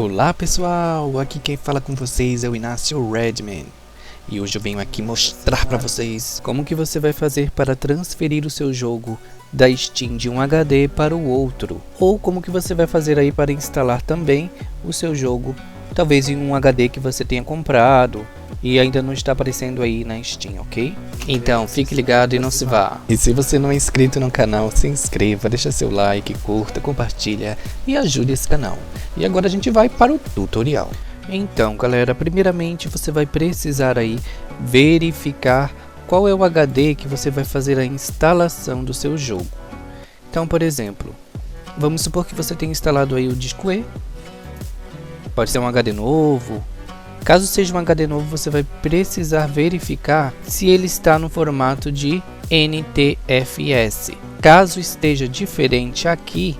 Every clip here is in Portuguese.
Olá pessoal, aqui quem fala com vocês é o Inácio Redman. E hoje eu venho aqui mostrar para vocês como que você vai fazer para transferir o seu jogo da Steam de um HD para o outro. Ou como que você vai fazer aí para instalar também o seu jogo, talvez em um HD que você tenha comprado e ainda não está aparecendo aí na Steam, ok? Então fique ligado e não se vá. E se você não é inscrito no canal, se inscreva, deixa seu like, curta, compartilha e ajude esse canal. E agora a gente vai para o tutorial. Então galera, primeiramente você vai precisar aí verificar qual é o HD que você vai fazer a instalação do seu jogo. Então, por exemplo, vamos supor que você tenha instalado aí o disco E. Pode ser um HD novo. Caso seja um HD novo, você vai precisar verificar se ele está no formato de NTFS. Caso esteja diferente aqui,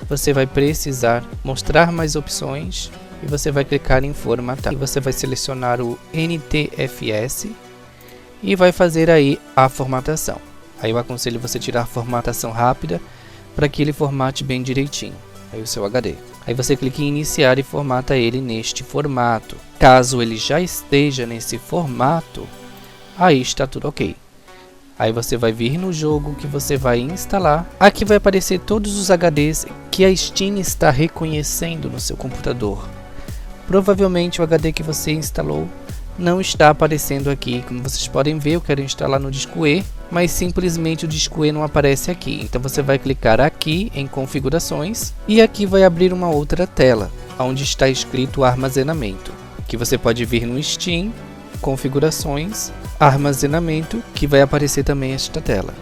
você vai precisar mostrar mais opções e você vai clicar em formatar. E você vai selecionar o NTFS e vai fazer aí a formatação. Aí eu aconselho você tirar a formatação rápida para que ele formate bem direitinho aí o seu HD. Aí você clica em iniciar e formata ele neste formato. Caso ele já esteja nesse formato, aí está tudo ok. Aí você vai vir no jogo que você vai instalar. Aqui vai aparecer todos os HDs que a Steam está reconhecendo no seu computador. Provavelmente o HD que você instalou não está aparecendo aqui. Como vocês podem ver, eu quero instalar no disco E, mas simplesmente o disco E não aparece aqui. Então você vai clicar aqui em configurações e aqui vai abrir uma outra tela, onde está escrito armazenamento, que você pode vir no Steam, configurações, armazenamento, que vai aparecer também esta tela.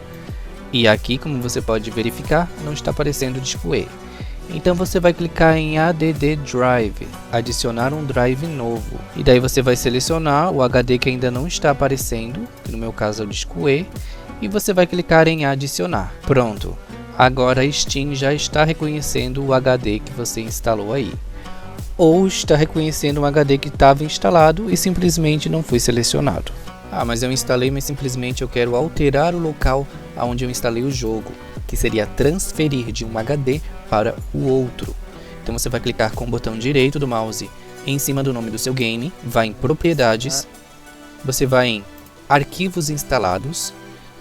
E aqui, como você pode verificar, não está aparecendo o disco E. Então você vai clicar em ADD Drive, adicionar um drive novo. E daí você vai selecionar o HD que ainda não está aparecendo, que no meu caso é o disco E, e você vai clicar em adicionar. Pronto, agora a Steam já está reconhecendo o HD que você instalou aí. Ou está reconhecendo um HD que estava instalado e simplesmente não foi selecionado. Ah, mas eu instalei, mas simplesmente eu quero alterar o local onde eu instalei o jogo, que seria transferir de um HD para o outro. Então você vai clicar com o botão direito do mouse em cima do nome do seu game, vai em propriedades, você vai em arquivos instalados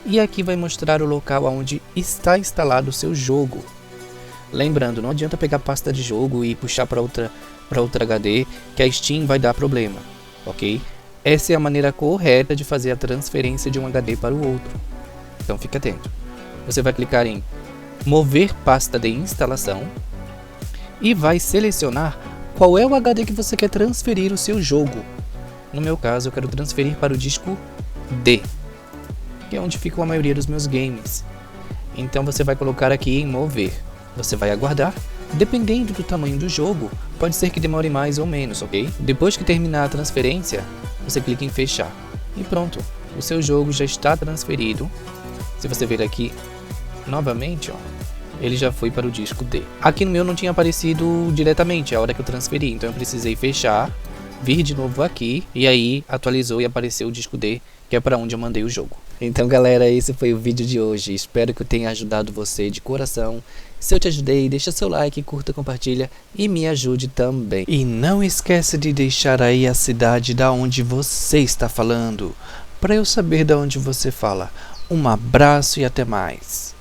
e aqui vai mostrar o local onde está instalado o seu jogo. Lembrando, não adianta pegar pasta de jogo e puxar para outra HD, que a Steam vai dar problema, ok? Essa é a maneira correta de fazer a transferência de um HD para o outro. Então fique atento. Você vai clicar em mover pasta de instalação e vai selecionar qual é o HD que você quer transferir o seu jogo. No meu caso, eu quero transferir para o disco D, que é onde ficam a maioria dos meus games. Então você vai colocar aqui em mover. Você vai aguardar. Dependendo do tamanho do jogo, pode ser que demore mais ou menos, ok? Depois que terminar a transferência, você clica em fechar. E pronto, o seu jogo já está transferido. Se você ver aqui novamente, ó, ele já foi para o disco D. Aqui no meu não tinha aparecido diretamente a hora que eu transferi, então eu precisei fechar, vir de novo aqui e aí atualizou e apareceu o disco D, que é para onde eu mandei o jogo. Então galera, esse foi o vídeo de hoje, espero que eu tenha ajudado você de coração. Se eu te ajudei, deixa seu like, curta, compartilha e me ajude também. E não esqueça de deixar aí a cidade da onde você está falando, para eu saber da onde você fala. Um abraço e até mais.